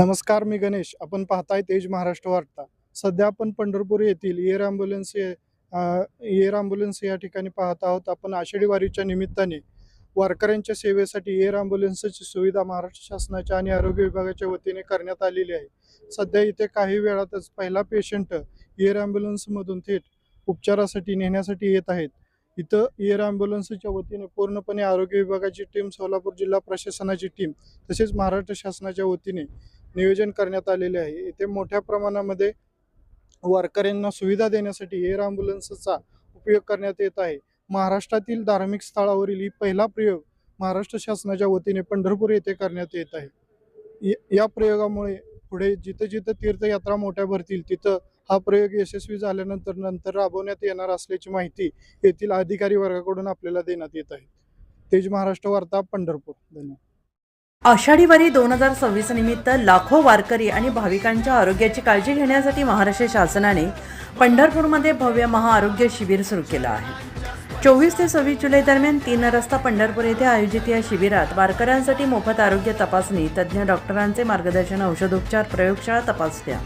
नमस्कार, मी गणेश. आपण पाहताय तेज महाराष्ट्र वार्ता. सध्या आपण पंढरपूर येथील एअर ॲम्ब्युलन्स या ठिकाणी पाहत आहोत. आपण आषाढी वारीच्या निमित्ताने वारकऱ्यांच्या सेवेसाठी एअर ॲम्ब्युलन्सची सुविधा महाराष्ट्र शासनाच्या आणि आरोग्य विभागाच्या वतीने करण्यात आलेली आहे. सध्या इथे काही वेळातच पहिला पेशंट एअर ॲम्ब्युलन्समधून थेट उपचारासाठी नेण्यासाठी येत आहेत. इथं एअर ॲम्ब्युलन्सच्या वतीने पूर्णपणे आरोग्य विभागाची टीम, सोलापूर जिल्हा प्रशासनाची टीम तसेच महाराष्ट्र शासनाच्या वतीने नियोजन करण्यात आलेले आहे. इथे मोठ्या प्रमाणामध्ये वारकऱ्यांना सुविधा देण्यासाठी एअर ॲम्ब्युलन्सचा उपयोग करण्यात येत आहे. महाराष्ट्रातील धार्मिक स्थळावरील ही पहिला प्रयोग महाराष्ट्र शासनाच्या वतीने पंढरपूर येथे करण्यात येत आहे. या प्रयोगामुळे पुढे जिथे जिथे तीर्थयात्रा मोठ्या भरतील तिथं हा प्रयोग यशस्वी झाल्यानंतर राबवण्यात येणार असल्याची माहिती येथील अधिकारी वर्गाकडून आपल्याला देण्यात येत आहे. तेज महाराष्ट्र वार्ता, पंढरपूर. धन्यवाद. आषाढी वारी 2026 निमित्त लाखो वारकरी आणि भाविकांच्या आरोग्याची काळजी घेण्यासाठी महाराष्ट्र शासनाने पंढरपूरमध्ये भव्य महाआरोग्य शिबिर सुरू केलं आहे. 24 ते 26 जुलै दरम्यान 3 रस्ता पंढरपूर येथे आयोजित या शिबिरात वारकऱ्यांसाठी मोफत आरोग्य तपासणी, तज्ज्ञ डॉक्टरांचे मार्गदर्शन, औषधोपचार, प्रयोगशाळा तपासण्या,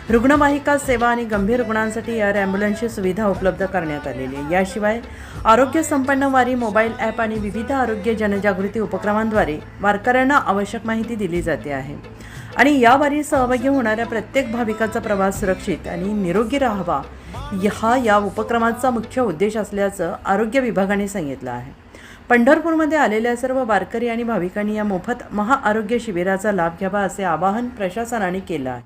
रुग्णवाहिका सेवा आणि गंभीर रुग्णांसाठी एअर ॲम्ब्युलन्सची सुविधा उपलब्ध करण्यात आलेली आहे. याशिवाय आरोग्य संपन्न वारी मोबाईल ॲप आणि विविध आरोग्य जनजागृती उपक्रमांद्वारे वारकऱ्यांना आवश्यक माहिती दिली जाते आहे आणि या वारी सहभागी होणाऱ्या प्रत्येक भाविकाचा प्रवास सुरक्षित आणि निरोगी राहावा हा या उपक्रमाचा मुख्य उद्देश असल्याचं आरोग्य विभागाने सांगितलं आहे. पंढरपूरमध्ये आलेल्या सर्व वारकरी आणि भाविकांनी या मोफत महाआरोग्य शिबिराचा लाभ घ्यावा असे आवाहन प्रशासनाने केलं आहे.